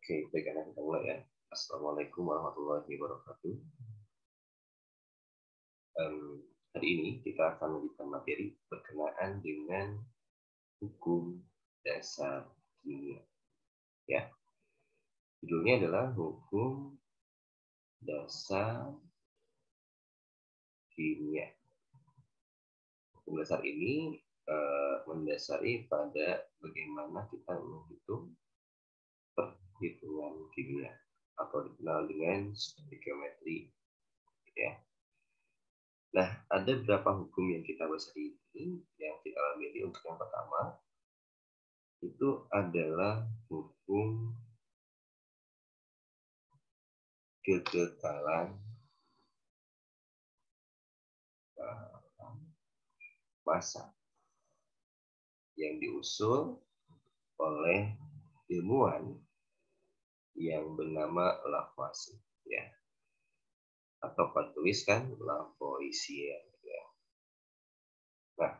Oke, baik, kita mulai ya. Assalamualaikum warahmatullahi wabarakatuh. Hari ini kita akan melanjutkan materi berkenaan dengan hukum dasar kimia. Ya, judulnya adalah hukum dasar kimia. Hukum dasar ini mendasari pada bagaimana kita menghitung perhitungan kimia atau dikenal dengan stoichiometry, ya. Nah, ada beberapa hukum yang kita bahas hari ini yang kita ambil untuk yang pertama itu adalah hukum kekekalan massa yang diusul oleh ilmuwan yang bernama Lavoisier, ya, atau tuliskan Lavoisier. Ya. Nah,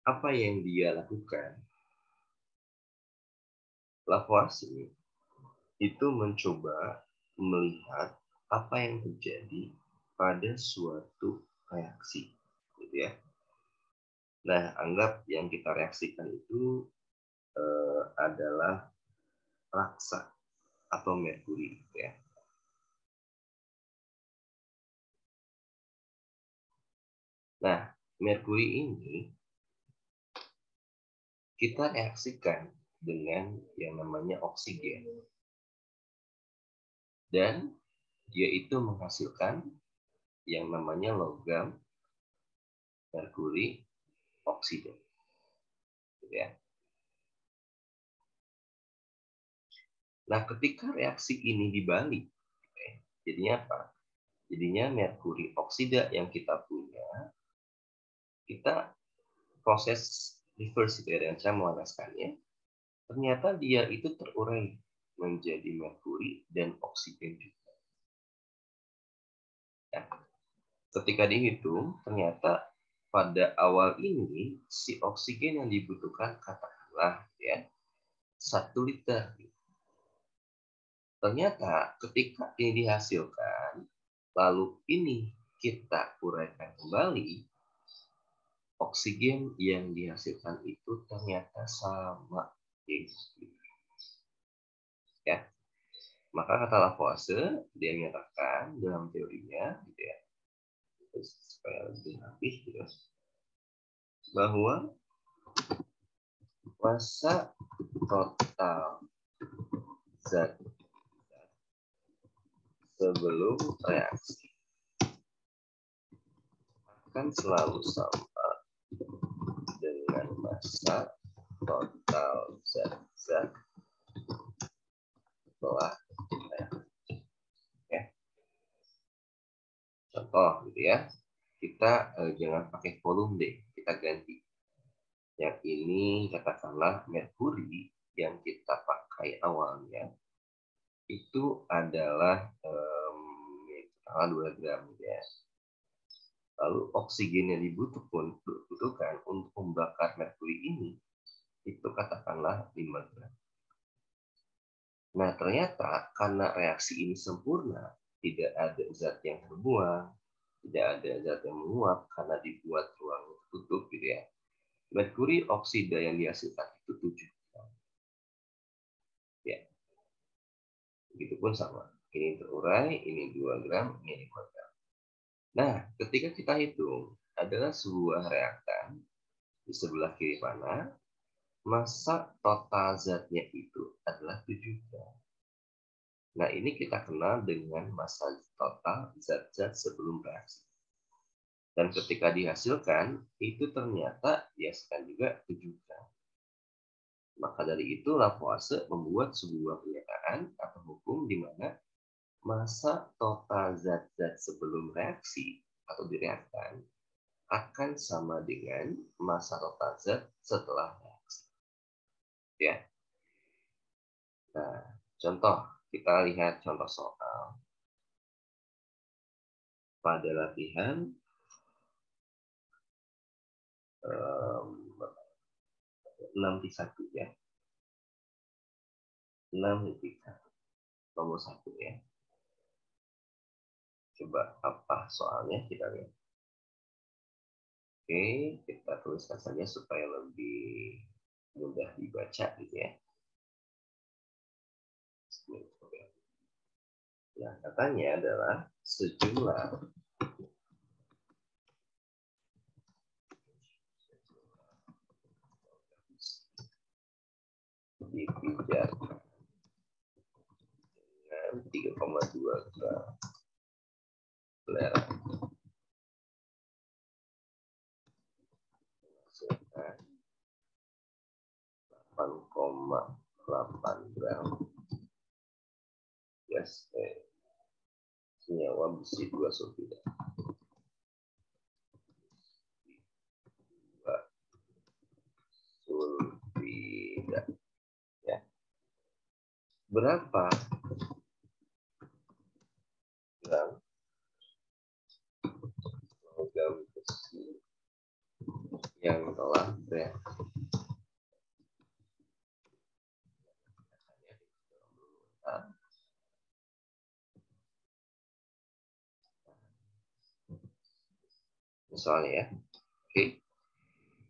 apa yang dia lakukan? Lavoisier itu mencoba melihat apa yang terjadi pada suatu reaksi, gitu ya. Nah, anggap yang kita reaksikan itu adalah raksa atau merkuri, gitu ya. Nah, merkuri ini kita reaksikan dengan yang namanya oksigen. Dan dia itu menghasilkan yang namanya logam merkuri oksida. Gitu ya. Nah, ketika reaksi ini dibalik, jadinya apa? Jadinya merkuri oksida yang kita punya, kita proses reverse itu ya, dengan cara memanaskannya, ternyata dia itu terurai menjadi merkuri dan oksigen juga. Ya. Ketika dihitung, ternyata pada awal ini si oksigen yang dibutuhkan katakanlah ya 1 liter. Ternyata ketika ini dihasilkan, lalu ini kita uraikan kembali, oksigen yang dihasilkan itu ternyata sama. Ya. Maka kata Lavoisier, dia menyatakan dalam teorinya, gitu ya, supaya lebih rapih, gitu, bahwa massa total zat sebelum reaksi akan selalu sama dengan massa total zat-zat setelah reaksi. Ya. Contoh gitu ya, kita jangan pakai volume deh, kita ganti. Yang ini katakanlah merkuri yang kita pakai awalnya itu adalah 2 gram ya. Lalu oksigen yang dibutuhkan untuk membakar merkuri ini itu katakanlah 5 gram. Nah, ternyata karena reaksi ini sempurna, tidak ada zat yang terbuang, tidak ada zat yang menguap karena dibuat ruang tertutup gitu ya. Merkuri oksida yang dihasilkan itu 7 gram. Ya. Begitupun sama. Ini terurai, ini 2 gram, ini 5 gram. Nah, ketika kita hitung, adalah sebuah reaktan di sebelah kiri mana, massa total zatnya itu adalah 7 gram. Nah, ini kita kenal dengan massa total zat-zat sebelum reaksi. Dan ketika dihasilkan, itu ternyata dihasilkan juga 7 gram. Maka dari itu, Lavoisier membuat sebuah pernyataan atau hukum di mana massa total zat-zat sebelum reaksi atau direaktan akan sama dengan massa total zat setelah reaksi. Ya. Nah, contoh, kita lihat contoh soal pada latihan 61 ya. 6,1 nomor 1 ya. Coba apa soalnya kita lihat. Oke, kita tuliskan saja supaya lebih mudah dibaca gitu ya. Nah, katanya adalah sejumlah dipijat dengan 3,2 gram belerang menghasilkan 8,8 gram gas senyawa besi 2 sulfida. Sulfida ya. Berapa gram logam besi yang telah bereaksi? Misalnya ya. Oke.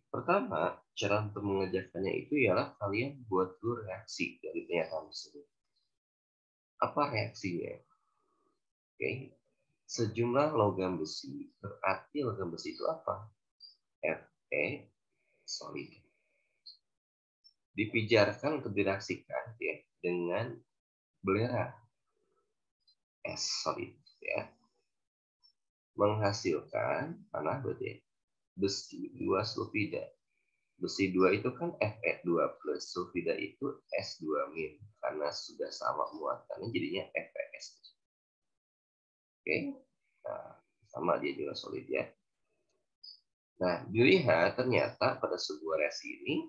Pertama, cara untuk mengerjakannya itu ialah kalian buat dulu reaksi dari pernyataan tersebut. Apa reaksinya? Oke. Sejumlah logam besi, berarti logam besi itu apa? Fe solid. Dipijarkan untuk direaksikan ya dengan belerang es solid ya. Menghasilkan mana berarti besi 2 sulfida. Besi 2 itu kan Fe2 plus sulfida itu S2-. Karena sudah sama muatannya jadinya FeS. Oke. Nah, sama dia juga solid ya. Nah, dilihat ternyata pada sebuah reaksi ini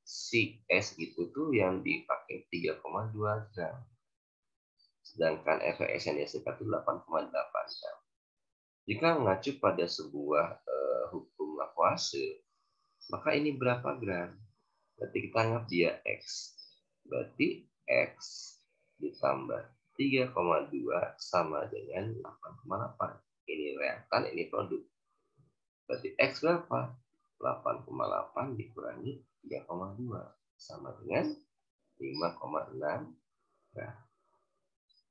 si S itu tuh yang dipakai 3,2 gram. Sedangkan FeS yang dihasilkan itu 8,8 gram. Jika mengacu pada sebuah hukum Lavoisier, maka ini berapa gram? Berarti kita anggap dia X. Berarti X ditambah 3,2 sama dengan 8,8. Ini reaktan, ini produk. Berarti X berapa? 8,8 dikurangi 3,2 sama dengan 5,6 gram.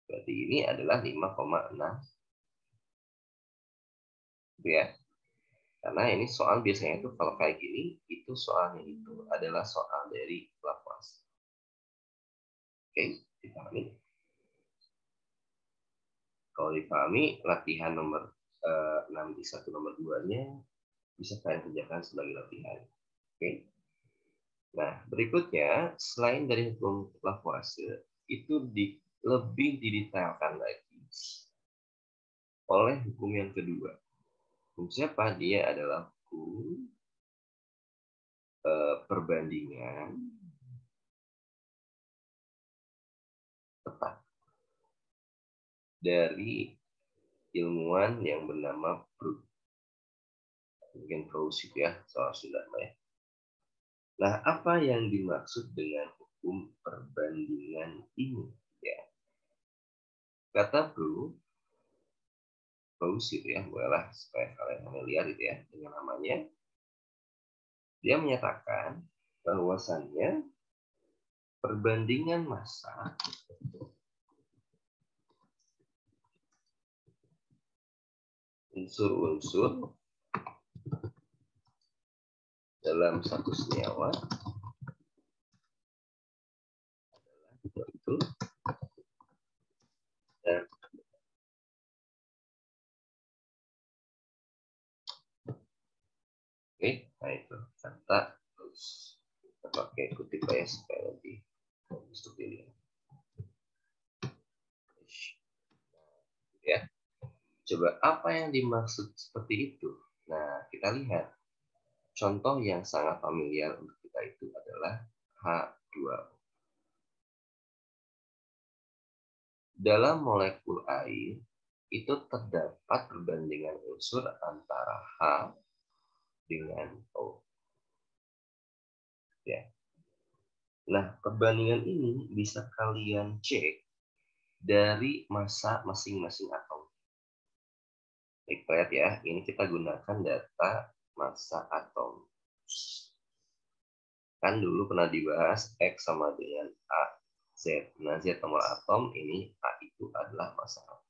Berarti ini adalah 5,6 ya. Karena ini soal biasanya itu kalau kayak gini, itu soalnya itu adalah soal dari Laplace. Oke, dipahami. Kalau dipahami, latihan nomor 6 di 1 nomor 2-nya bisa kalian kerjakan sebagai latihan. Oke. Nah, berikutnya, selain dari hukum Lavoisier, itu lebih didetailkan lagi oleh hukum yang kedua. Hukum siapa? Dia adalah hukum perbandingan tepat dari ilmuwan yang bernama Proust. Mungkin Proust ya, soal sudah ya. Nah, apa yang dimaksud dengan hukum perbandingan ini? Ya, kata Proust itu ya, bolehlah supaya kalian familiar itu ya dengan namanya. Dia menyatakan bahwasannya perbandingan massa unsur-unsur dalam satu senyawa adalah itu dan oke, nah itu kata terus kita pakai kutip ya supaya lebih bagus untuk dilihat ya. Coba apa yang dimaksud seperti itu? Nah, kita lihat contoh yang sangat familiar untuk kita itu adalah H2O. Dalam molekul air itu terdapat perbandingan unsur antara H dengan O. Ya. Nah, perbandingan ini bisa kalian cek dari massa masing-masing atom. Baik, lihat ya, ini kita gunakan data massa atom. Kan dulu pernah dibahas X sama dengan A, Z. Nah, Z nomor atom, ini A itu adalah massa atom.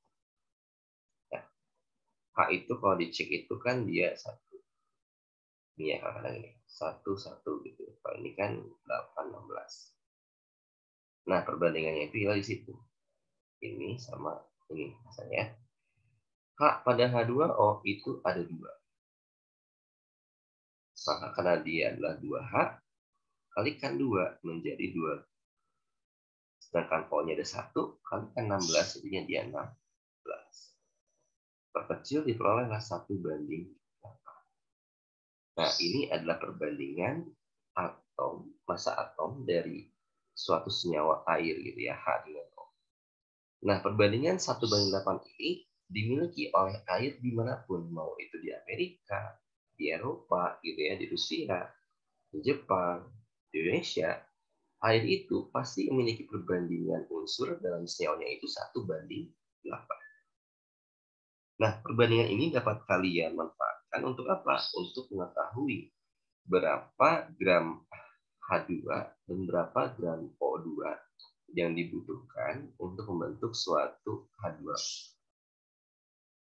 Ya. H itu kalau dicek itu kan dia 1. Ini ya, kadang-kadang ini. 1, 1 gitu. Kalau ini kan 8, 16. Nah, perbandingannya itu ya di situ. Ini sama ini, misalnya. H pada H2O itu ada 2. Maka karena dia adalah 2H, kalikan 2 menjadi 2. Sedangkan O-nya ada 1, kalikan 16, jadinya dia 16. Perkecil diperolehlah 1:8. Nah, ini adalah perbandingan atom, massa atom dari suatu senyawa air gitu ya, H dengan O. Nah, perbandingan 1:8 ini dimiliki oleh air dimanapun, mau itu di Amerika, di Eropa, gitu ya, di Rusia, di Jepang, di Indonesia. Air itu pasti memiliki perbandingan unsur dalam senyawanya itu 1:8. Nah, perbandingan ini dapat kalian manfaatkan untuk apa? Untuk mengetahui berapa gram H2 dan berapa gram O2 yang dibutuhkan untuk membentuk suatu H2.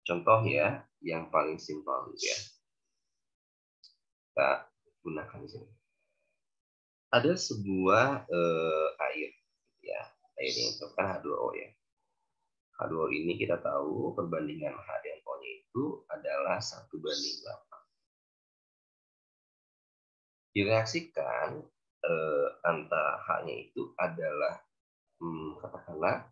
Contoh ya, yang paling simpel ya. Kita gunakan di sini. Ada sebuah air, ya, air yang itu kan H2O ya. H2O ini kita tahu perbandingan H dan O-nya itu adalah 1:8. Direaksikan antara H-nya itu adalah katakanlah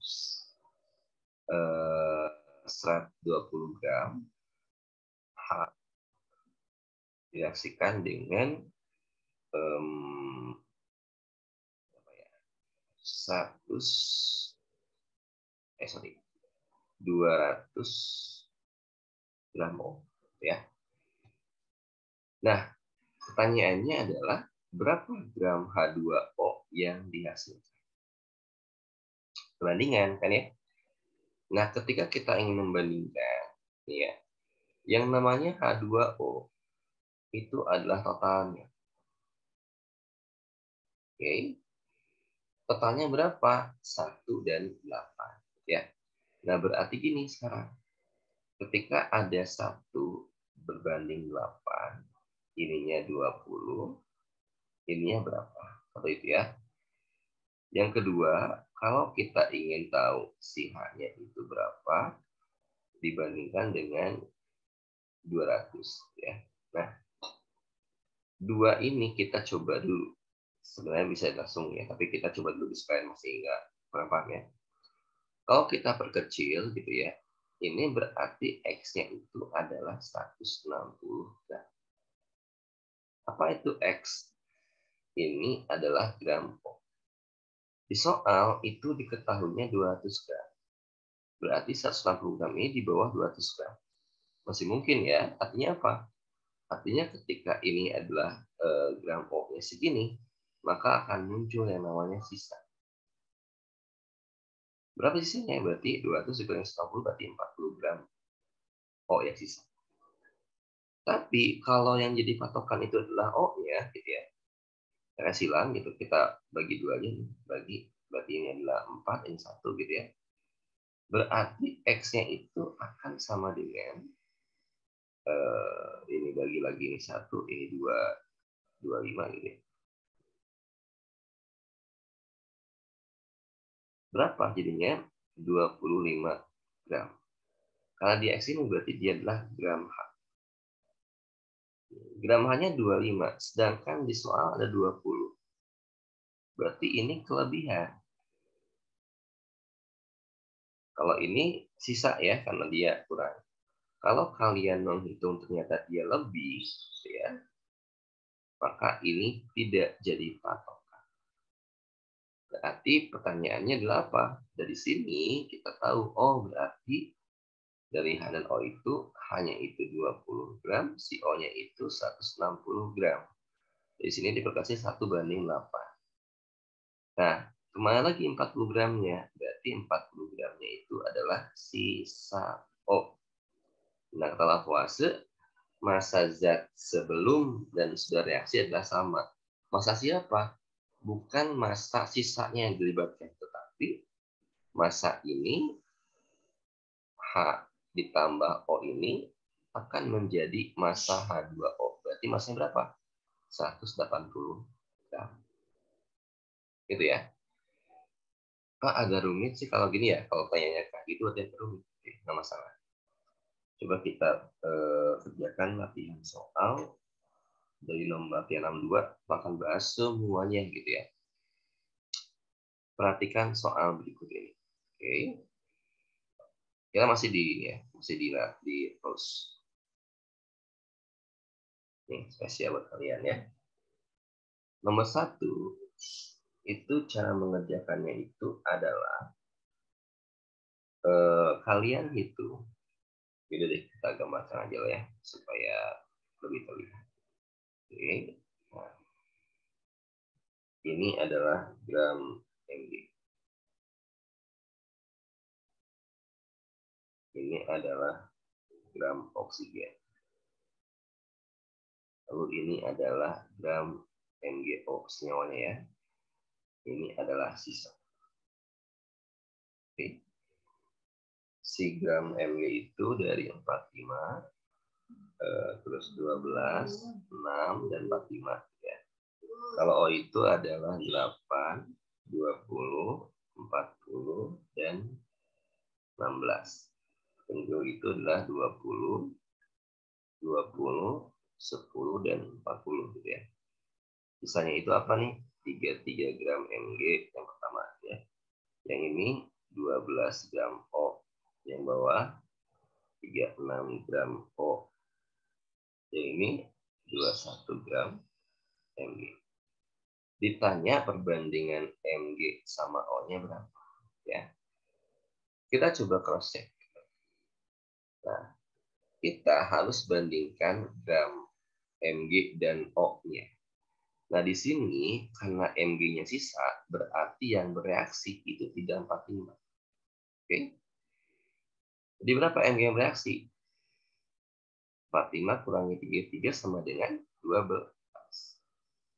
120 gram H direaksikan dengan 200 gram O ya. Nah, pertanyaannya adalah berapa gram H2O yang dihasilkan? Perbandingan kan ya. Nah, ketika kita ingin membandingkan ya, yang namanya H2O itu adalah totalnya. Oke. Totalnya berapa? 1 dan 8 ya. Nah, berarti gini sekarang. Ketika ada 1 berbanding 8, ininya 20, ininya berapa? Atau itu ya. Yang kedua, kalau kita ingin tahu si H-nya itu berapa dibandingkan dengan 200 ya. Nah, 2 ini kita coba dulu. Sebenarnya bisa langsung ya, tapi kita coba dulu supaya masih enggak kurang paham ya. Kalau kita perkecil gitu ya, ini berarti X-nya itu adalah 160 gram. Apa itu X? Ini adalah gram O. Di soal itu diketahuinya 200 gram. Berarti 160 gram ini di bawah 200 gram. Masih mungkin ya. Artinya apa? Artinya ketika ini adalah gram O-nya segini, maka akan muncul yang namanya sisa. Berapa sisanya? Berarti 200 dikurangi 160 berarti 40 gram O yang sisa. Tapi kalau yang jadi patokan itu adalah O-nya gitu ya. Kita silang gitu, kita bagi 2 aja nih. Berarti ini adalah 4, ini 1 gitu ya. Berarti X-nya itu akan sama dengan ini bagi lagi ini 1, ini 2, 25 gitu ya. Berapa jadinya? 25 gram. Karena di X ini berarti dia adalah gram H. Gram H-nya 25, sedangkan di soal ada 20. Berarti ini kelebihan. Kalau ini sisa ya, karena dia kurang. Kalau kalian menghitung ternyata dia lebih, ya, maka ini tidak jadi patokan. Berarti pertanyaannya adalah apa? Dari sini kita tahu, oh berarti dari H dan O itu hanya itu 20 gram, si O-nya itu 160 gram. Di sini diperkasih 1:8. Nah, kemana lagi 40 gramnya? Berarti 40 gramnya itu adalah sisa O. Nah, kata Lavoisier, massa zat sebelum dan sudah reaksi adalah sama. Massa siapa? Bukan massa sisanya yang dilibatkan, tetapi massa ini H ditambah O ini akan menjadi massa H2O. Berarti massanya berapa? 180 gram. Gitu ya. Kak, agak rumit sih kalau gini ya. Kalau tanyanya Kak gitu ada yang rumit. Oke, nggak masalah. Coba kita kerjakan latihan soal dari nomor latihan 62. Akan bahas semuanya gitu ya. Perhatikan soal berikut ini. Oke. Kita masih di ini ya, masih di terus. Nih, spesial buat kalian ya. Nomor 1 itu cara mengerjakannya itu adalah kalian hitung. Jadi deh kita gambarkan aja lah ya supaya lebih terlihat. Oke. Nah, ini adalah gram mg. Ini adalah gram oksigen. Lalu ini adalah gram MgO senyawanya ya. Ini adalah sisa. Oke. Si gram Mg itu dari 45, terus 12, 6, dan 45. Ya. Kalau O itu adalah 8, 20, 40, dan 16. Tentu itu adalah 20, 10, dan 40 gitu ya. Sisanya itu apa nih? 33 gram Mg yang pertama ya. Yang ini 12 gram O. Yang bawah 36 gram O. Yang ini 21 gram Mg. Ditanya perbandingan Mg sama O-nya berapa ya. Kita coba cross check. Nah, kita harus bandingkan gram Mg dan O-nya. Nah, di sini karena Mg-nya sisa, berarti yang bereaksi itu 345. Oke? Jadi berapa Mg yang bereaksi? 45 kurangi 33 sama dengan 12.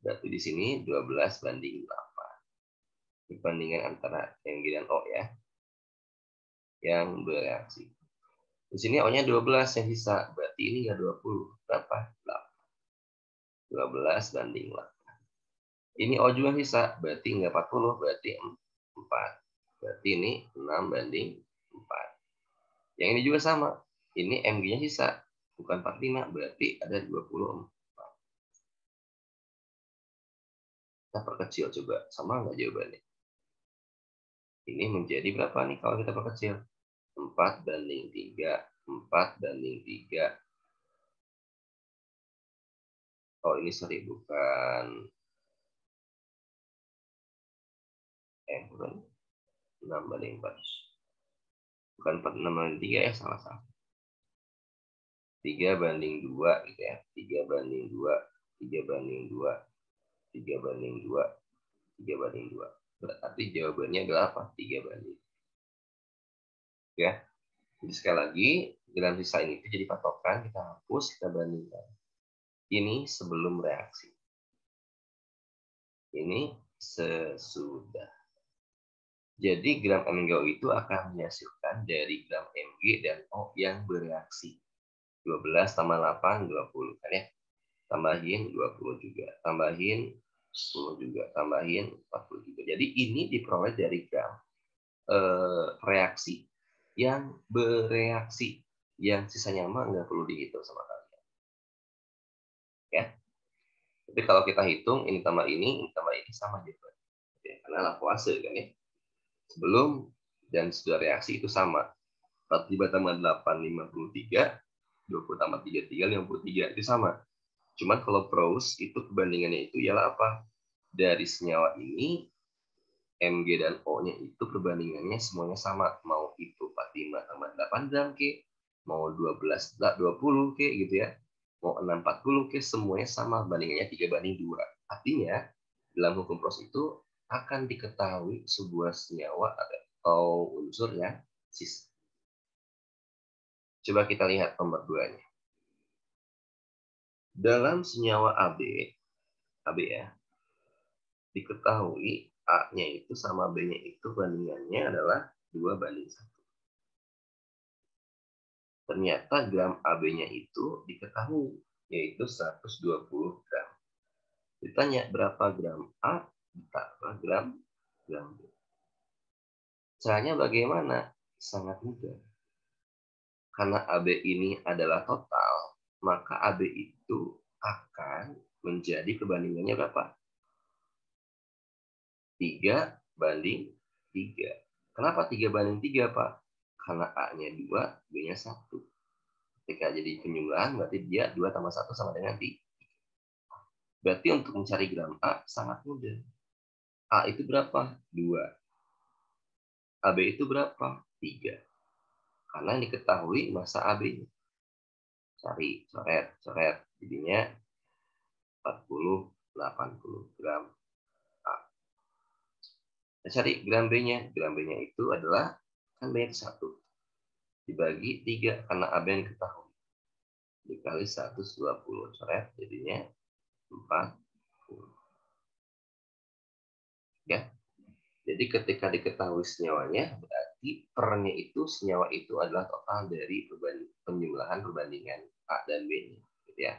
Berarti di sini 12 banding 8. Perbandingan antara Mg dan O ya. Yang bereaksi. Di sini O-nya 12 yang sisa. Berarti ini nggak 20. Berapa? 8. 12 banding 8. Ini O juga sisa, berarti nggak 40, berarti 4. Berarti ini 6 banding 4. Yang ini juga sama. Ini Mg-nya sisa, bukan 45, berarti ada 24. Kita perkecil coba, sama nggak jawabannya? Ini menjadi berapa nih kalau kita perkecil? 4 banding 3, 4 banding 3. Oh, ini sorry, bukan. Bukan. 6 banding 4. Bukan 4, 6 banding 3 ya, salah. 3 banding 2 gitu ya. 3 banding 2, 3 banding 2, 3 banding 2, 3 banding 2. Berarti jawabannya adalah apa? 3 banding. Ya. Jadi sekali lagi, gram sisa ini itu jadi patokan, kita hapus, kita bandingkan. Ini sebelum reaksi. Ini sesudah. Jadi gram MgO itu akan menghasilkan dari gram Mg dan O yang bereaksi. 12 tambah 8, 20 kan ya. Tambahin 20 juga. Tambahin 10 juga. Tambahin 40 juga. Jadi ini diperoleh dari gram reaksi yang bereaksi. Yang sisanya mah nggak perlu dihitung sama kalian. Ya. Tapi kalau kita hitung, ini tambah ini sama juga. Ya, karena Lavoisier kan ya. Sebelum dan sudah reaksi itu sama. 45 tambah 8, 53. 20 tambah 33, 53. Itu sama. Cuman kalau Proust itu perbandingannya itu ialah apa? Dari senyawa ini, Mg dan O-nya itu perbandingannya semuanya sama. Mau itu 45 tambah 8 gram ke, mau 12, 20 ke gitu ya. Mau 640 ke, semuanya sama. Bandingannya 3 banding 2. Artinya, dalam hukum Proust itu akan diketahui sebuah senyawa atau unsur yang sisa. Coba kita lihat nomor 2-nya. Dalam senyawa AB ya, diketahui A-nya itu sama B-nya itu bandingannya adalah 2:1. Ternyata gram AB-nya itu diketahui, yaitu 120 gram. Ditanya berapa gram A, ditambah gram B. Caranya bagaimana? Sangat mudah. Karena AB ini adalah total, maka AB itu akan menjadi perbandingannya berapa? 3:3. Kenapa 3:3, Pak? Karena A-nya 2, B-nya 1. Ketika jadi penjumlahan, berarti dia 2 tambah 1 sama dengan 3. Berarti untuk mencari gram A sangat mudah. A itu berapa? 2. AB itu berapa? 3. Karena diketahui massa AB-nya. Cari, coret. Jadinya 40-80 gram A. Kita cari gram B-nya. Gram B-nya itu adalah, kan banyak 1. Dibagi 3, karena AB yang diketahui. Dikali 120, coret, jadinya 40. Ya. Jadi ketika diketahui senyawanya, berarti pernya itu, senyawa itu adalah total dari penjumlahan perbandingan A dan B-nya. Gitu ya.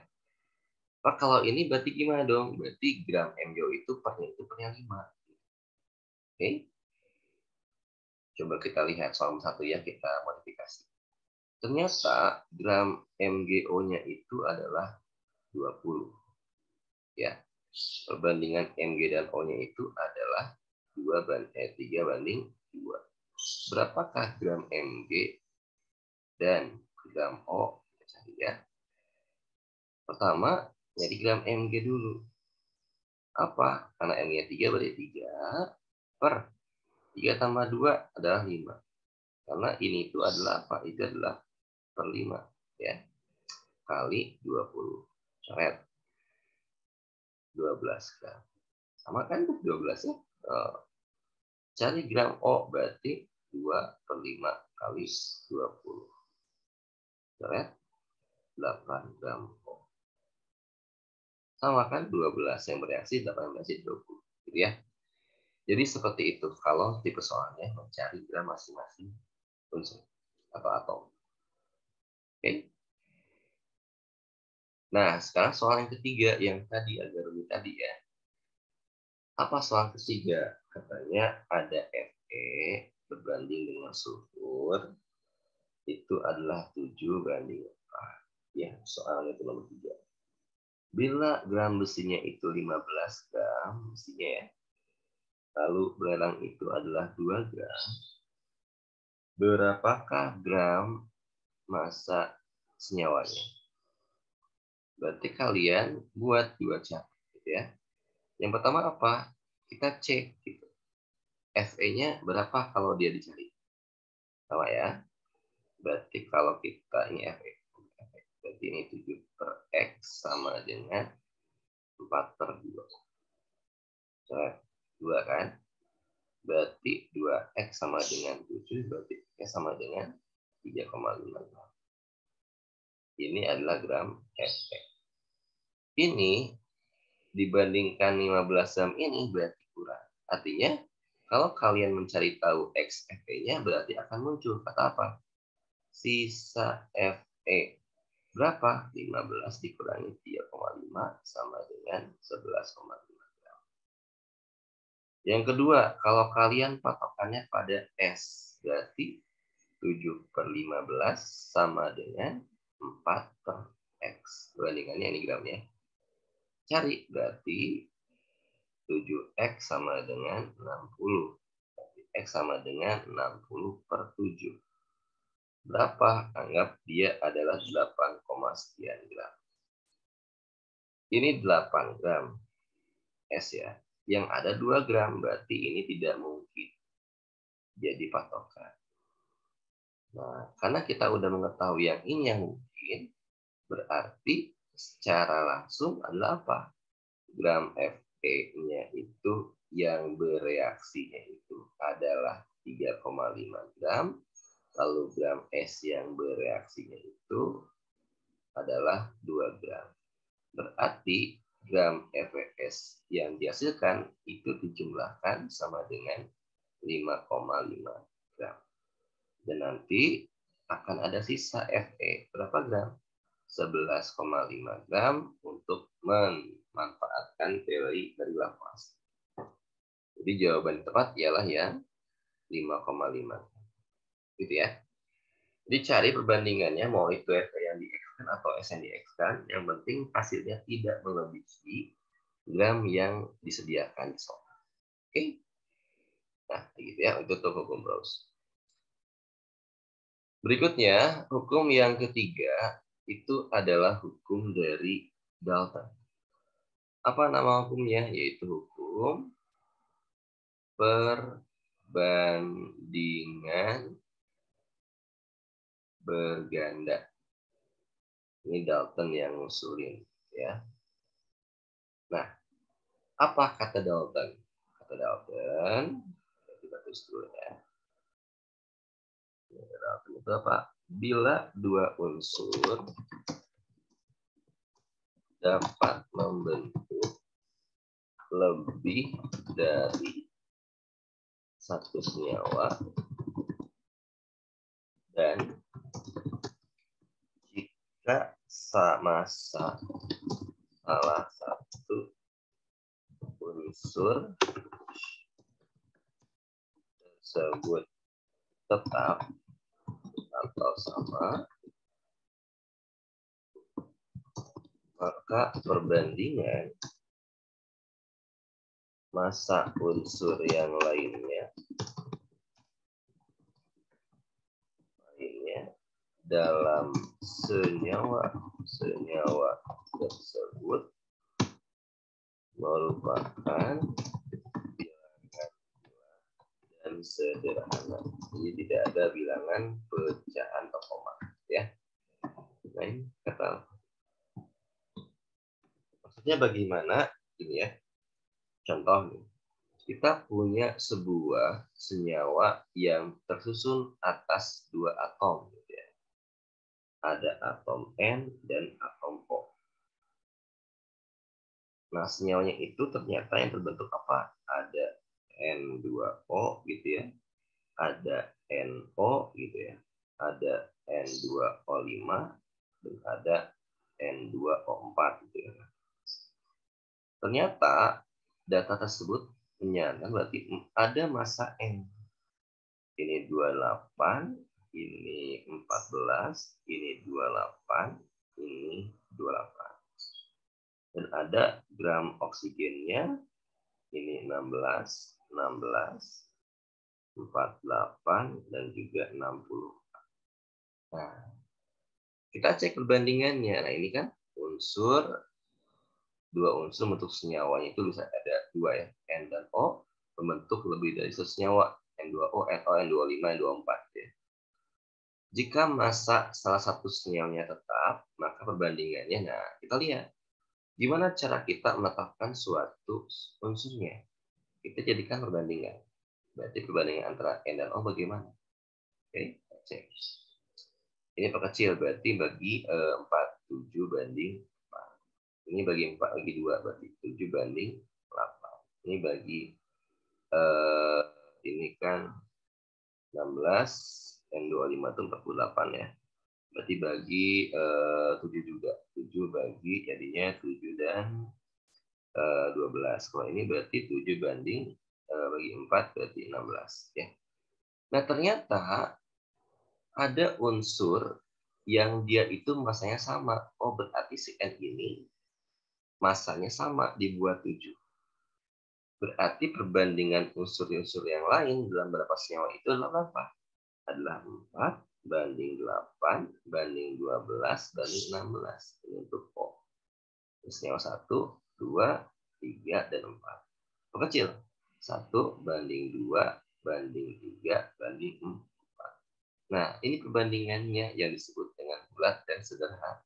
Pak, kalau ini berarti gimana dong? Berarti gram MgO itu pernya 5. Oke. Coba kita lihat soal 1 ya, kita modifikasi. Ternyata gram MgO-nya itu adalah 20. Ya. Perbandingan Mg dan O-nya itu adalah 3:2. Berapakah gram Mg dan gram O? Kita cari ya. Pertama, jadi gram Mg dulu. Apa? Karena Mg 3 berarti 3 per 3 tambah 2 adalah 5. Karena ini itu adalah apa? Itu adalah per 5. Ya. Kali 20. Coret. 12 gram. Sama kan 12 ya? Cari gram O berarti 2/5 kali 20. Coret. 8 gram O. Sama kan 12 yang bereaksi, 18 jadi 20. Gitu ya. Jadi seperti itu kalau di persoalannya mencari gram masing-masing unsur atau atom. Oke. Nah, sekarang soal yang ketiga yang tadi agak rumit tadi ya. Apa soal ketiga? Katanya ada Fe berbanding dengan sulfur itu adalah 7:4. Ya, soalnya itu nomor 3. Bila gram besinya itu 15 gram besinya ya, lalu belerang itu adalah 2 gram, berapakah gram massa senyawanya? Berarti kalian buat 2 cara gitu ya. Yang pertama apa? Kita cek gitu. Fe-nya berapa kalau dia dicari? Sama ya. Berarti kalau kita ini Fe. Berarti ini 7 per X sama dengan 4/2. 2 kan? Berarti 2X sama dengan 7, berarti X sama dengan 3,5 gram. Ini adalah gram Fe. Ini dibandingkan 15 gram ini berarti kurang. Artinya, kalau kalian mencari tahu X Fe-nya berarti akan muncul kata apa? Sisa Fe. Berapa? 15 dikurangi 3,5 sama dengan 11,5 gram. Yang kedua, kalau kalian patokannya pada S, berarti 7/15 sama dengan 4/X. Bandingannya ini gramnya. Cari berarti 7X sama dengan 60. X sama dengan 60/7. Berapa? Anggap dia adalah 8, sekian gram. Ini 8 gram S ya. Yang ada 2 gram, berarti ini tidak mungkin jadi patokan. Nah, karena kita udah mengetahui yang ini yang mungkin, berarti secara langsung adalah apa? Gram Fe-nya itu yang bereaksinya itu adalah 3,5 gram, lalu gram S yang bereaksinya itu adalah 2 gram. Berarti gram FeS yang dihasilkan itu dijumlahkan sama dengan 5,5 gram. Dan nanti akan ada sisa Fe berapa gram? 11,5 gram untuk memanfaatkan teori dari Laplace. Jadi jawaban tepat ialah yang 5,5. Gitu ya. Jadi cari perbandingannya, mau itu Fe yang di-X-kan atau S yang di-X-kan. Yang penting hasilnya tidak melebihi gram yang disediakan di soal. Oke? Nah, gitu ya, itu tuh hukum Gauss. Berikutnya, hukum yang ketiga itu adalah hukum dari Dalton. Apa nama hukumnya? Yaitu hukum perbandingan berganda. Ini Dalton yang ngusulin, ya. Nah, apa kata Dalton? Kata Dalton, kita tulis dulu ya. Dalton itu apa? Bila dua unsur dapat membentuk lebih dari satu senyawa dan jika massa salah satu unsur tersebut tetap atau sama, maka perbandingan massa unsur yang lainnya dalam senyawa tersebut merupakan bilangan dan sederhana. Jadi tidak ada bilangan pecahan atau koma, ya. Nah, ini kata. Maksudnya bagaimana? Ini ya. Contoh nih. Kita punya sebuah senyawa yang tersusun atas dua atom. Gitu ya. Ada atom N dan atom O. Nah, senyawanya itu ternyata yang terbentuk apa? Ada N2O gitu ya. Ada NO gitu ya. Ada N2O5 dan ada N2O4 gitu ya. Ternyata data tersebut menyatakan berarti ada massa N. Ini 28, ini 14, ini 28, ini 28. Dan ada gram oksigennya, ini 16, 16, 48, dan juga 60. Nah, kita cek perbandingannya. Nah, ini kan dua unsur bentuk senyawanya itu bisa ada dua ya, N dan O, membentuk lebih dari satu senyawa, N2O, NO, N25, N24. Ya. Jika massa salah satu senyawanya tetap, maka perbandingannya, nah kita lihat. Gimana cara kita menetapkan suatu unsurnya? Kita jadikan perbandingan. Berarti perbandingan antara N dan O bagaimana? Oke, cek. Ini perkecil, berarti bagi 4, 7 banding 4. Ini bagi 4, bagi 2, berarti 7 banding 8. Ini bagi, ini kan 16, N25 itu 48 ya. Berarti bagi 7 juga. 7 bagi, jadinya 7 dan 12. Kalau ini berarti 7 banding bagi 4 berarti 16 ya. Nah, ternyata ada unsur yang dia itu massanya sama. Oh, berarti si N ini massanya sama dibuat 7. Berarti perbandingan unsur-unsur yang lain dalam berapa senyawa itu adalah berapa? Adalah 4 banding 8 banding 12 banding 16. Ini untuk O. Senyawa 1, 2, 3, dan 4. Kecil. 1 banding 2 banding 3 banding 4. Nah, ini perbandingannya yang disebut dengan bulat dan sederhana.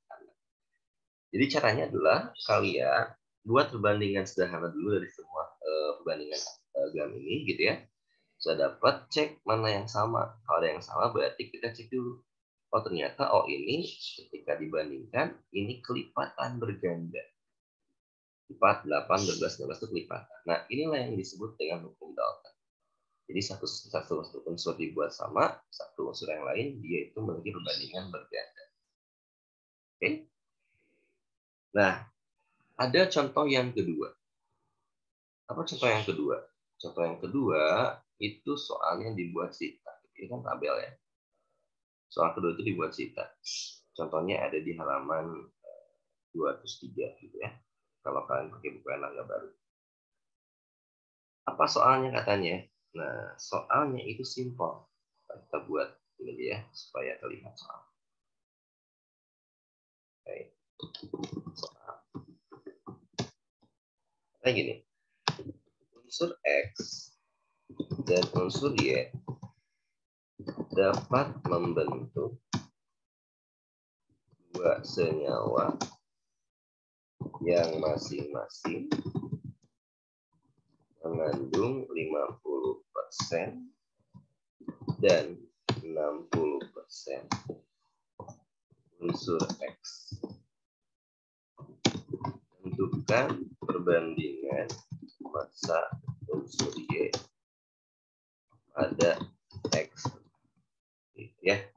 Jadi caranya adalah kalian buat perbandingan sederhana dulu dari semua perbandingan gram ini gitu ya. Sudah dapat, cek mana yang sama. Kalau ada yang sama berarti kita cek dulu. Oh ternyata ini ketika dibandingkan ini kelipatan berganda. 4, 8, 12, 16 itu kelipatan. Nah inilah yang disebut dengan hukum Dalton. Jadi satu unsur dibuat sama, satu unsur yang lain dia itu memiliki perbandingan berganda. Oke? Nah, ada contoh yang kedua. Apa contoh yang kedua? Contoh yang kedua itu soalnya dibuat Sita. Ini kan tabel ya. Soal kedua itu dibuat Sita. Contohnya ada di halaman 203 gitu ya. Kalau kalian pakai buku Erlangga baru. Apa soalnya katanya? Nah, soalnya itu simpel. Kita buat ini ya supaya terlihat soal. Oke. Soal. Kayak gini. Unsur X dan unsur Y dapat membentuk dua senyawa yang masing-masing mengandung 50% dan 60% unsur X. Tentukan perbandingan massa unsur Y pada X. Ya.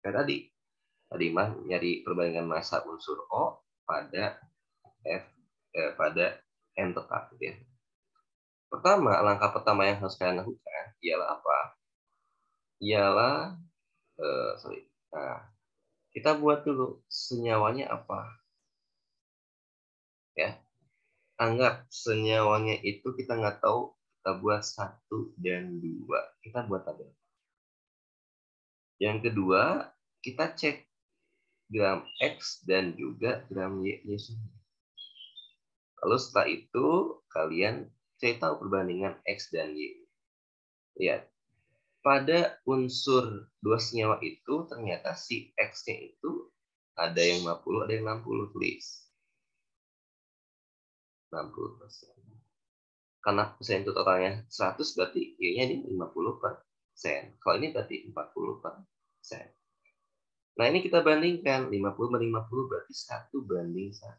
Kayak tadi mah nyari perbandingan massa unsur O pada pada N tetap gitu ya. Pertama, langkah pertama yang harus kalian lakukan ialah apa? Ialah nah, kita buat dulu senyawanya apa. Ya. Anggap senyawanya itu kita nggak tahu, kita buat 1 dan 2. Kita buat tabel. Yang kedua, kita cek gram X dan juga gram Y-nya. Lalu setelah itu kalian cari tahu perbandingan X dan Y. Lihat, pada unsur dua senyawa itu ternyata si X-nya itu ada yang 50, ada yang 60, tulis. 60%. Karena persen itu totalnya 100, berarti Y-nya ini 50%. Kalau ini berarti 40%. Nah, ini kita bandingkan 50 sama 50 berarti 1 banding 1.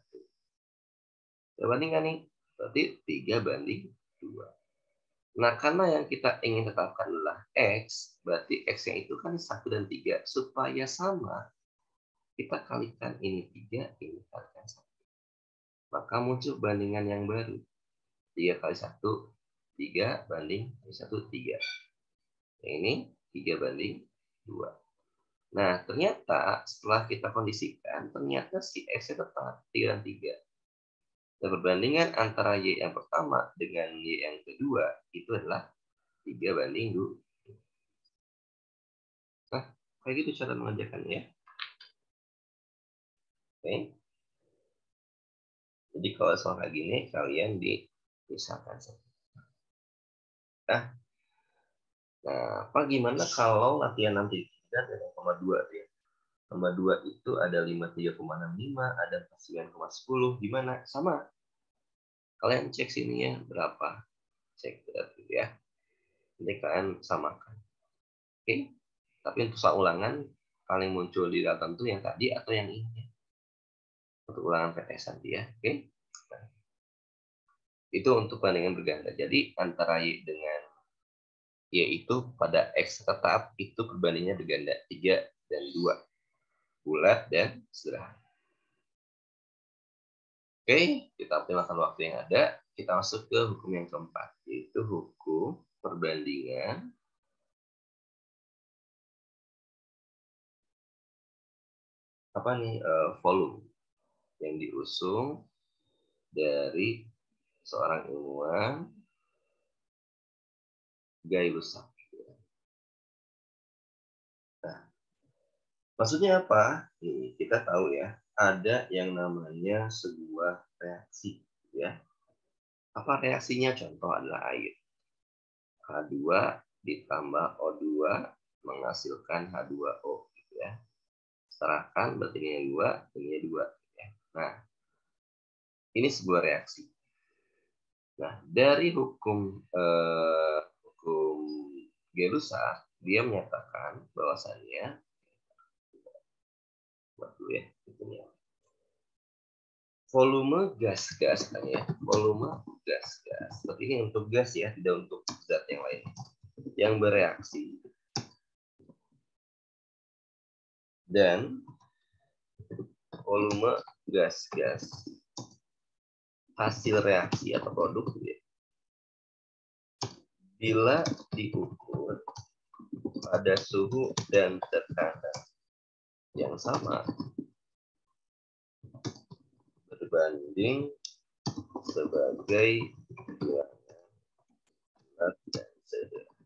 Kita bandingkan nih, berarti 3 banding 2. Nah, karena yang kita ingin tetapkan adalah X, berarti X-nya itu kan 1 dan 3. Supaya sama, kita kalikan ini 3, ini kalikan 1. Maka muncul bandingan yang baru. 3 kali 1, 3 banding 1, 3. Yang ini 3 banding 2. Nah, ternyata setelah kita kondisikan, ternyata si X-nya tetap 3 dan 3. Dan perbandingan antara Y yang pertama dengan Y yang kedua itu adalah 3 banding 2. Nah, kayak gitu cara mengerjakannya ya. Oke. Jadi kalau soal kayak gini, kalian dipisahkan saja. Nah, apa gimana kalau latihan nanti dan 0,2 ya? 0,2 itu ada 53,65, ada 49,10. Gimana? Sama. Kalian cek sininya berapa? Cek gitu ya. Nanti kalian samakan. Oke. Tapi untuk soal ulangan, paling muncul di data itu yang tadi atau yang ini. Untuk ulangan PTS nanti ya. Oke. Nah, itu untuk bandingan berganda. Jadi antara Y dengan Y itu pada X tetap itu perbandingannya berganda 3 dan 2. Bulat dan sederhana. Oke, kita optimalkan waktu yang ada. Kita masuk ke hukum yang keempat, yaitu hukum perbandingan volume yang diusung dari seorang ilmuwan Gay-Lussac. Nah, maksudnya apa? Ini kita tahu ya, ada yang namanya sebuah reaksi, ya. Apa reaksinya? Contoh adalah air. H2 ditambah O2 menghasilkan H2O, gitu ya. Serahkan berarti ini 2, ini 2. Ya. Nah, ini sebuah reaksi. Nah, dari hukum Gelusa, dia menyatakan bahwasannya, buat dulu ya, volume gas-gas ya, volume gas-gas. Seperti ini untuk gas ya, tidak untuk zat yang lain. Yang bereaksi dan volume gas-gas hasil reaksi atau produk ya, bila diukur pada suhu dan tekanan yang sama berbanding sebagai bilangan dan sederhana.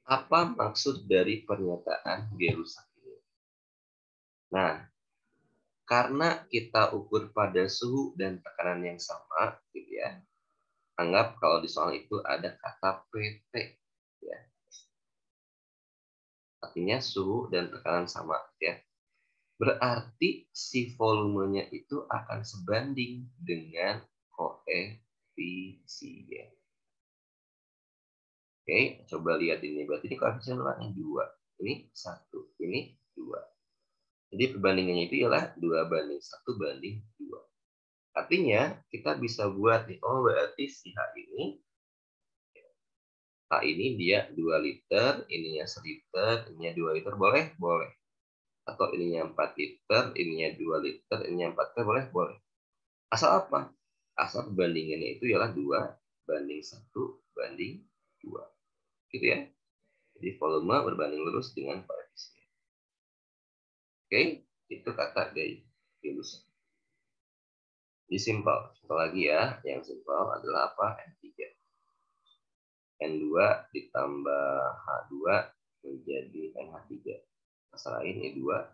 Apa maksud dari pernyataan Gelusa ini? Nah, karena kita ukur pada suhu dan tekanan yang sama, gitu ya. Anggap kalau di soal itu ada kata PT, ya. Artinya suhu dan tekanan sama, ya. Berarti si volumenya itu akan sebanding dengan koefisien. Oke, coba lihat ini. Berarti ini koefisien adalah 2. Ini 1, ini 2. Jadi perbandingannya itu ialah 2:1:2. Artinya kita bisa buat nih, oh berarti si H ini dia 2 liter, ininya 1 liter, ininya 2 liter, boleh? Boleh. Atau ininya 4 liter, ininya 2 liter, ininya 4 liter, boleh? Boleh. Asal apa? Asal perbandingannya itu ialah 2:1:2. Gitu ya. Jadi volume berbanding lurus dengan koefisien. Oke, itu kata dari Gelusa. Jadi simpel. Simpel lagi ya. Yang simpel adalah apa? N3. N2 ditambah H2 menjadi NH3. Masalah ini 2,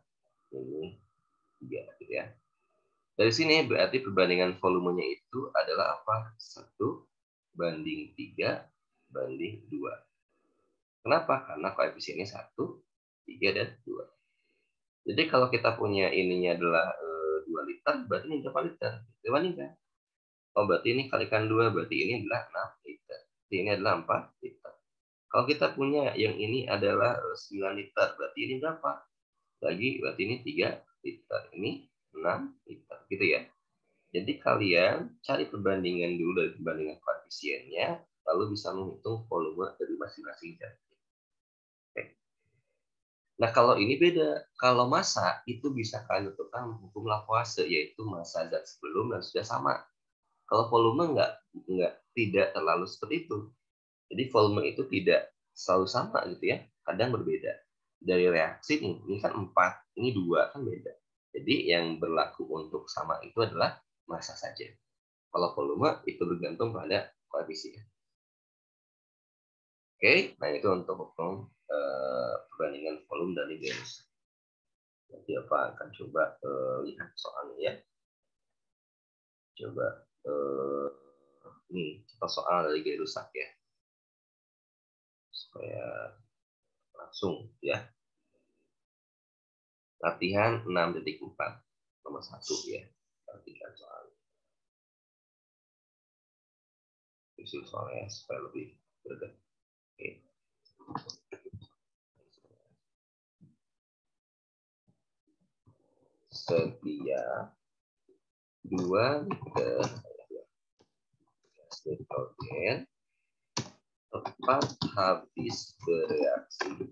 ini 3. Gitu ya. Dari sini berarti perbandingan volumenya itu adalah apa? 1:3:2. Kenapa? Karena koefisiennya 1, 3, dan 2. Jadi kalau kita punya ininya adalah 2 liter, berarti ini berapa liter? Dibandingkan. Oh, berarti ini kalikan 2, berarti ini adalah 6 liter. Berarti ini adalah 4 liter. Kalau kita punya yang ini adalah 9 liter, berarti ini berapa? Lagi, berarti ini 3 liter. Ini 6 liter. Gitu ya. Jadi kalian cari perbandingan dulu dari perbandingan koefisiennya, lalu bisa menghitung volume dari masing-masing zat. Nah, kalau ini beda. Kalau massa itu bisa kalian tentukan hukum Lavoisier, yaitu massa zat sebelum dan sudah sama. Kalau volume tidak terlalu seperti itu. Jadi volume itu tidak selalu sama gitu ya, kadang berbeda. Dari reaksi ini kan 4, ini 2 kan beda. Jadi yang berlaku untuk sama itu adalah massa saja. Kalau volume itu bergantung pada koefisien. Oke, nah itu untuk hukum perbandingan volume dari Gelusa. Nanti apa akan coba lihat soalnya ya. Coba ini contoh soal dari Gelusa ya, supaya langsung ya. Latihan 6.4 nomor 1 ya. Perhatikan soalnya. Isi soalnya supaya lebih bergerak. Oke. Setiap 2 liter gas nitrogen tepat habis bereaksi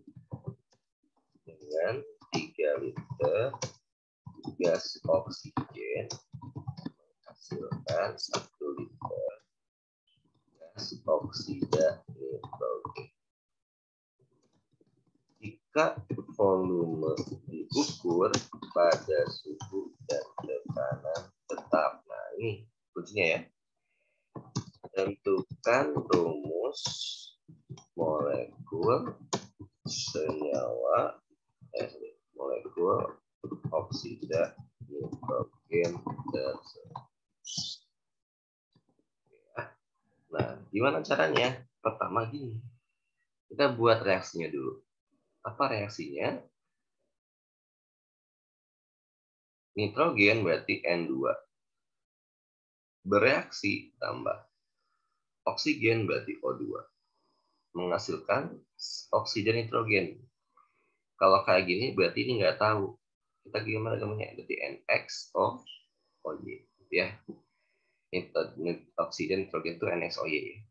dengan 3 liter gas oksigen menghasilkan 1 liter gas oksida nitrogen. Jika volume diukur pada suhu dan tekanan tetap. Nah, ini kuncinya ya. Tentukan rumus molekul senyawa molekul oksida nitrogen tersebut. Nah, gimana caranya? Pertama gini, kita buat reaksinya dulu. Apa reaksinya? Nitrogen berarti N2. Bereaksi tambah oksigen berarti O2. Menghasilkan oksigen nitrogen. Kalau kayak gini berarti ini nggak tahu. Kita gimana gambarnya? Berarti NXOY ya. Oksigen nitrogen itu NXOY.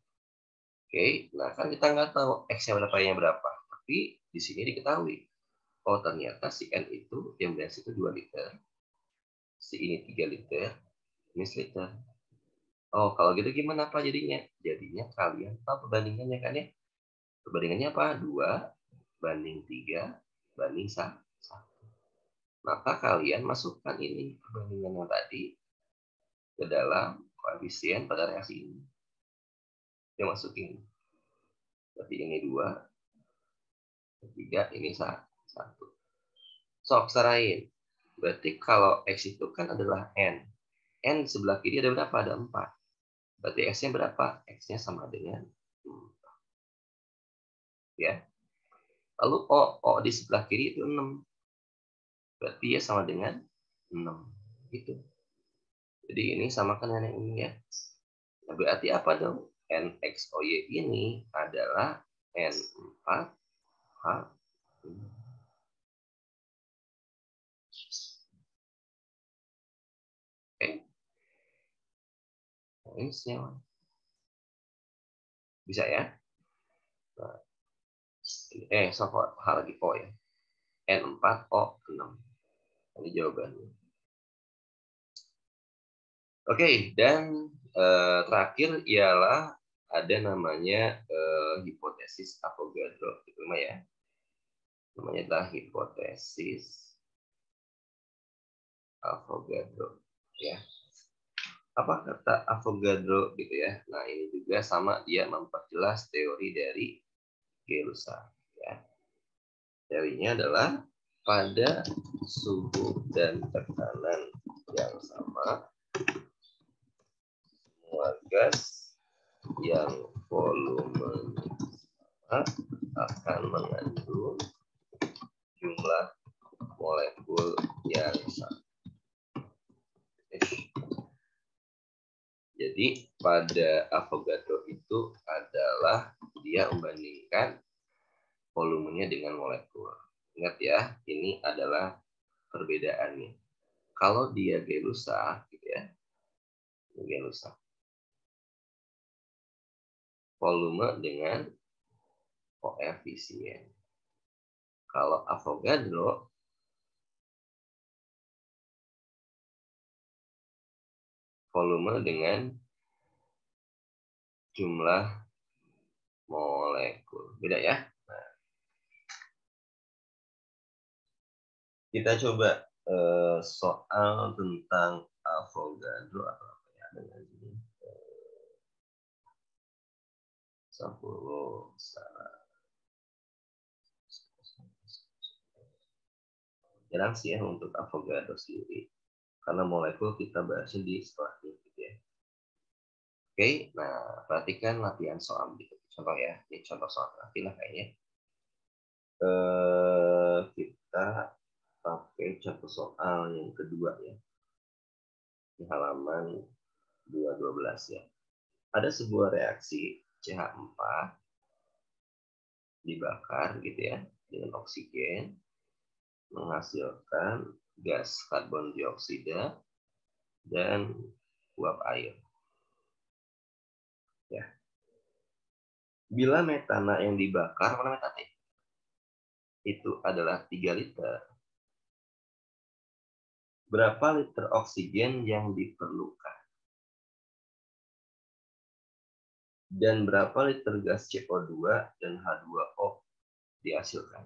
Oke, nah kan kita nggak tahu X-nya berapa, Y-nya berapa. Tapi di sini diketahui. Oh, ternyata si N itu yang bereaksi itu 2 liter. Si ini 3 liter. Ini liter. Oh, kalau gitu gimana Pak jadinya? Jadinya kalian tahu perbandingannya kan ya? Perbandingannya apa? 2:3:1. Maka kalian masukkan ini perbandingan yang tadi ke dalam koefisien pada reaksi ini. Yang masukin. Berarti ini 2, 3, ini 1. Sok, serain. Berarti kalau X itu kan adalah N. N di sebelah kiri ada berapa? Ada 4. Berarti X-nya berapa? X-nya sama dengan 4. Ya. Lalu O di sebelah kiri itu 6. Berarti ya sama dengan 6. Gitu. Jadi ini samakan dengan yang ini ya. Nah, berarti apa dong? NXOY ini adalah N4H5. Oke. Ini semua. Bisa ya? Nah, H lagi O ya. N4O6. Ini jawabannya. Oke, dan terakhir ialah ada namanya hipotesis Avogadro, itu ya. Namanya adalah hipotesis Avogadro, ya. Apa kata Avogadro gitu ya? Nah, ini juga sama, dia memperjelas teori dari Gay-Lussac, ya. Teorinya adalah pada suhu dan tekanan yang sama, semua gas yang volumenya akan mengandung jumlah molekul yang sama. Jadi pada Avogadro itu adalah dia membandingkan volumenya dengan molekul. Ingat ya, ini adalah perbedaannya. Kalau dia Gay-Lussac, gitu ya, Gay-Lussac, volume dengan koefisien. Kalau Avogadro, volume dengan jumlah molekul. Beda ya? Nah, kita coba soal tentang Avogadro atau apa ya dengan ini. 10 jarang sih ya untuk Avogadro sendiri, karena molekul kita bahasnya di setelahnya gitu ya. Oke, nah perhatikan latihan soal gitu. Contoh ya, ini contoh soal terakhir lah kayaknya. Kita pakai contoh soal yang kedua ya, di halaman 212 ya. Ada sebuah reaksi CH4 dibakar gitu ya dengan oksigen, menghasilkan gas karbon dioksida dan uap air. Ya. Bila metana yang dibakar, mana metana? Itu adalah 3 liter. Berapa liter oksigen yang diperlukan? Dan berapa liter gas CO2 dan H2O dihasilkan?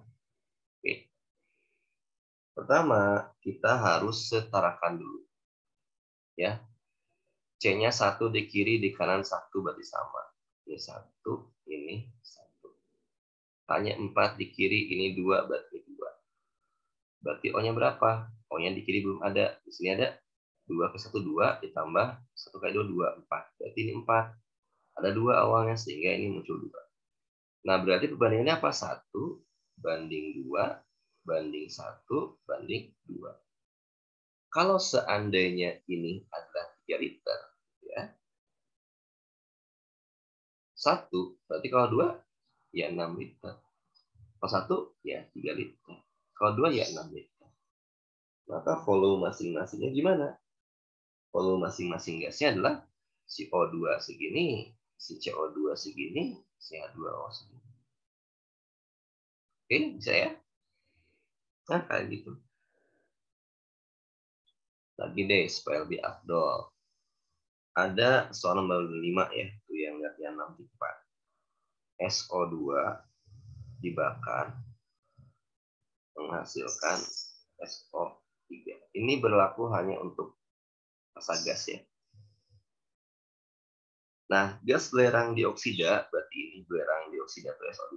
Oke. Pertama, kita harus setarakan dulu. Ya. C-nya 1 di kiri, di kanan 1 berarti sama. Ini 1, ini 1. Hanya 4 di kiri, ini 2 berarti 2. Berarti O-nya berapa? O-nya di kiri belum ada. Di sini ada 2 ke 1, 2, ditambah 1 kali 2, 2, 4. Berarti ini 4. Ada 2 awalnya, sehingga ini muncul 2. Nah, berarti perbandingannya apa? 1 banding 2 banding 1 banding 2. Kalau seandainya ini adalah 3 liter, ya. 1, berarti kalau 2, ya 6 liter. Kalau 1, ya 3 liter. Kalau 2, ya 6 liter. Maka volume masing-masingnya gimana? Volume masing-masing gasnya adalah si O2 segini, si CO2 segini, si H2O segini. Oke, bisa ya? Nah, kayak gitu. Lagi deh, supaya lebih afdol. Ada soal nomor 5 ya, itu yang latihan 64. SO2 dibakar menghasilkan SO3. Ini berlaku hanya untuk massa gas ya. Nah, gas belerang dioksida, berarti ini belerang dioksida atau SO2,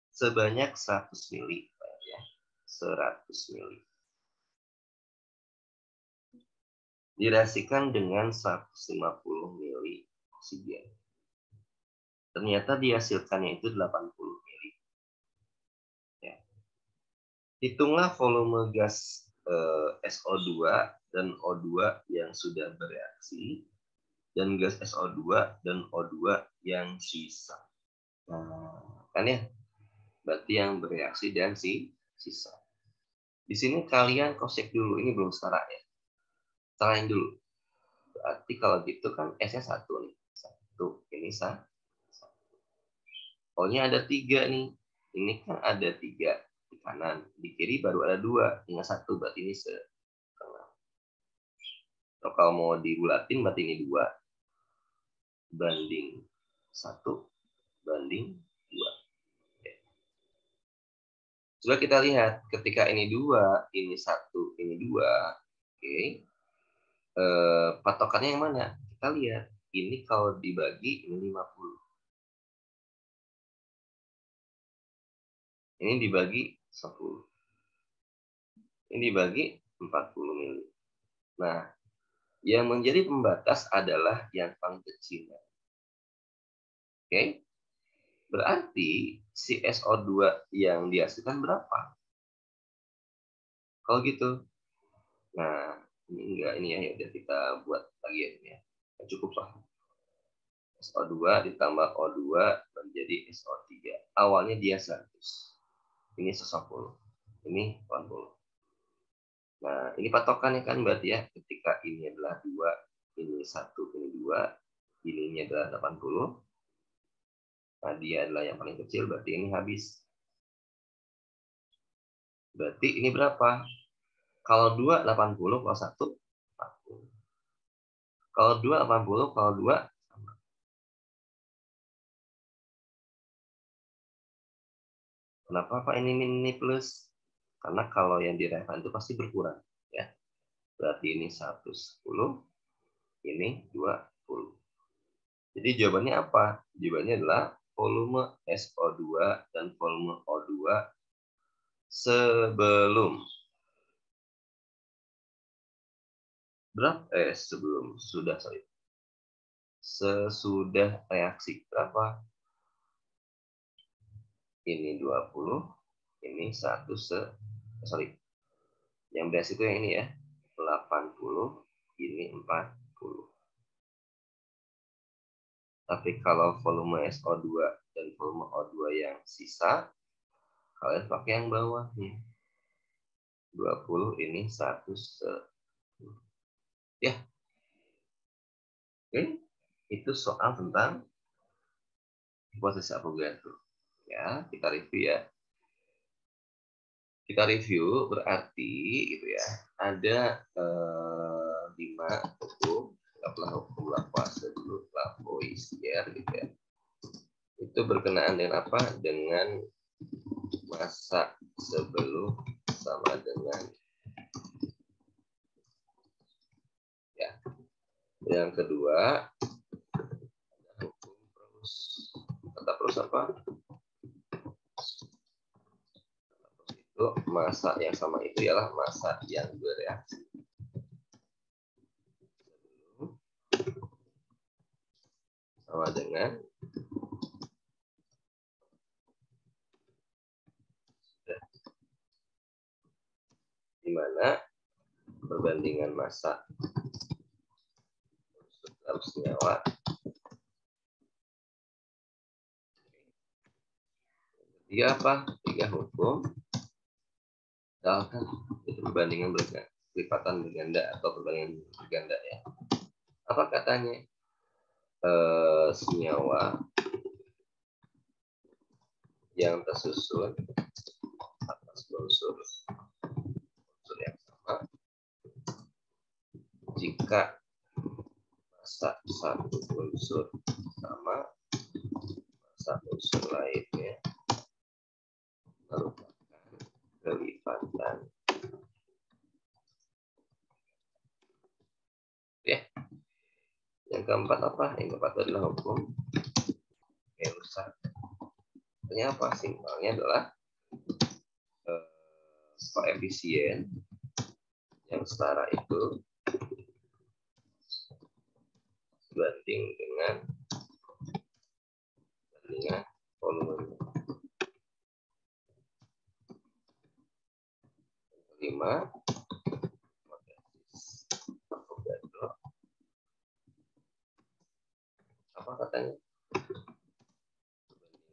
sebanyak 100 mili. Ya, 100 mili. Direaksikan dengan 150 mili oksigen. Ternyata dihasilkannya itu 80 mili. Ya. Hitunglah volume gas SO2 dan O2 yang sudah bereaksi, dan gas SO2 dan O2 yang sisa. Nah, kan ya? Berarti yang bereaksi dan sisa. Di sini kalian cross-check dulu, ini belum setara ya. Setarain dulu. Berarti kalau gitu kan S-nya 1 nih. 1, ini 1. O-nya ada 3 nih. Ini kan ada 3 di kanan. Di kiri baru ada 2. Tinggal 1, berarti ini setengah. Kalau mau dibulatin berarti ini 2 banding 1 banding 2. Coba kita lihat, ketika ini 2, ini 1, ini 2. Oke. Patokannya yang mana? Kita lihat. Ini kalau dibagi, ini 50. Ini dibagi 10. Ini dibagi 40 mili. Nah, yang menjadi pembatas adalah yang paling kecil. Oke. Berarti si SO2 yang dihasilkan berapa? Kalau gitu. Nah, ini enggak, ini ya, udah kita buat lagi ya. Cukup lah. SO2 ditambah O2 menjadi SO3. Awalnya dia 100. Ini 110. Ini 80. Nah, ini patokannya kan berarti ya, ketika ini adalah 2, ini 1, ini 2, ininya adalah 80. Nah, dia adalah yang paling kecil, berarti ini habis. Berarti ini berapa? Kalau 2, 80, kalau 1, 40. Kalau 2, 80, kalau 2, sama. Kenapa Pak ini plus? Karena kalau yang direakan itu pasti berkurang. Ya. Berarti ini 110, ini 20. Jadi jawabannya apa? Jawabannya adalah volume SO2 dan volume O2 sebelum sesudah reaksi berapa? Ini 20, ini 1 yang bereaksi itu yang ini ya, 80, ini 40. Tapi kalau volume SO2 dan volume O2 yang sisa, kalian pakai yang bawah nih. 20, ini 1 ya. Oke, itu soal tentang hipotesis Avogadro. Ya, kita review ya. Kita review berarti gitu ya. Ada 5 hukum, hukum Laplace dulu, Lavoisier gitu ya. Itu berkenaan dengan apa? Dengan massa sebelum sama dengan ya. Yang kedua, hukum Proust. Kata Proust apa? Itu massa yang sama itu ialah massa yang bereaksi sama dengan di mana perbandingan massa dalam senyawa. Tiga apa? Tiga hukum Dalton, itu perbandingan berganda, kelipatan berganda atau perbandingan berganda ya. Apa katanya? Senyawa yang tersusun atas unsur yang sama jika massa satu unsur sama, massa unsur lainnya merupakan kelipatan. Ya. Yang keempat apa? Yang keempat adalah hukum Gay-Lussac. Artinya apa? Simpelnya adalah koefisien yang setara itu banding dengan volume. Kelima, apa katanya?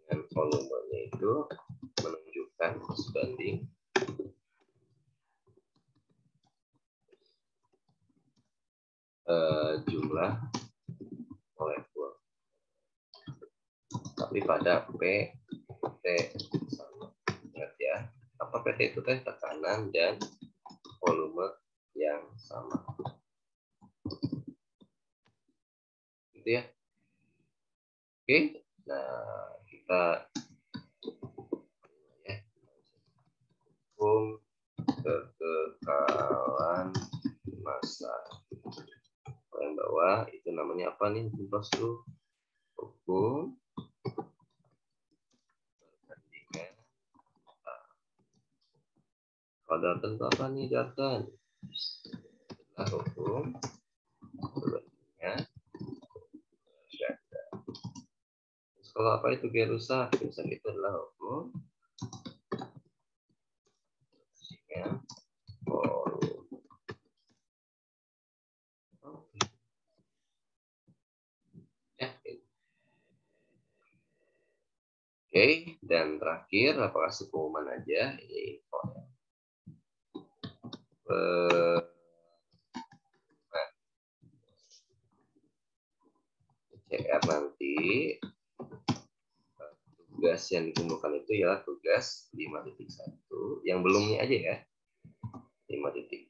Dengan volumenya itu menunjukkan sebanding jumlah molekul. Tapi pada PT sama. Ingat ya, apa PT itu kan tekanan dan volume yang sama. Gitu ya. Oke, nah kita ya, hukum kekekalan massa. Yang bawah itu namanya apa nih? Bosku? Hukum perbandingan. Kalau Dalton itu apa nih Dalton? Adalah hukum perbandingan ganda. Kalau apa itu Gay-Lussac? Gay-Lussac itu adalah hukum perbandingan volume. Oke, dan terakhir apa kasih pengumuman aja ini CR nanti tugas yang dikumpulkan itu ya tugas 5.1 yang belumnya aja ya 5.2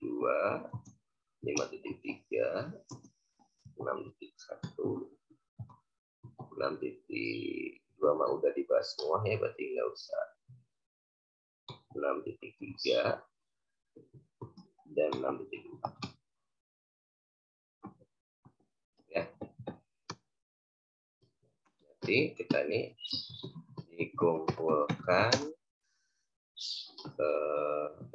5.3 6.1 6.2 mah udah dibahas semua ya berarti nggak usah 6.3 dan 6.4 ya. Jadi kita ini dikumpulkan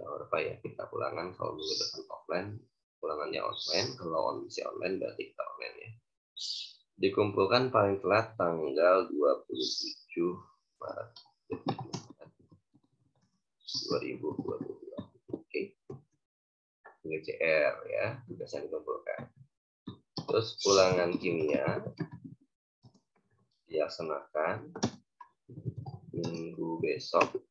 apa ya, kita ulangan kalau menggunakan offline, ulangannya online, kalau masih online berarti kita online ya. Dikumpulkan paling telat tanggal 27 Maret 2022. Oke. Ini CR ya, tugasnya dikumpulkan. Terus ulangan kimia dilaksanakan minggu besok.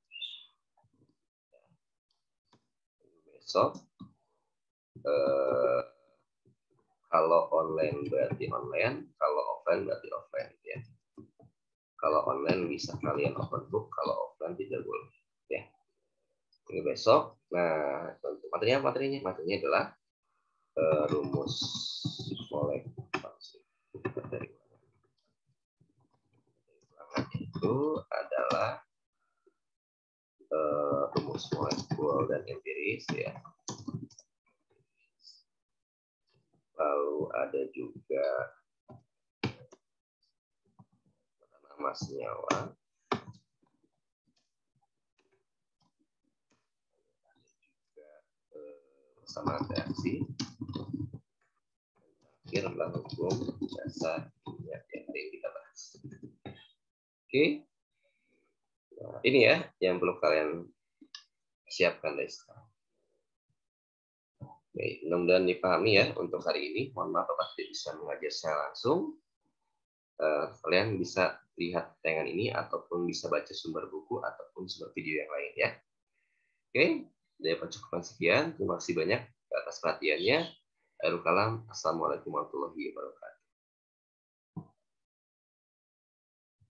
Kalau online berarti online, kalau offline berarti offline ya. Kalau online bisa kalian open book, kalau offline tidak boleh ya. Ini besok. Nah, untuk materinya adalah rumus molekul dari ulangan itu adalah rumus molekul dan empiris ya. Lalu ada juga nama senyawa. Ada juga persamaan reaksi. Akhir adalah hukum dasar kimia yang hari kita bahas. Oke. Nah, ini ya yang perlu kalian siapkan dari sekarang. Baik, mudah-mudahan dipahami ya untuk hari ini. Mohon maaf Bapak tidak bisa mengajar secara langsung. Kalian bisa lihat tayangan ini ataupun bisa baca sumber buku ataupun sumber video yang lain ya. Oke, dari percakapan sekian. Terima kasih banyak atas perhatiannya. Assalamualaikum warahmatullahi wabarakatuh.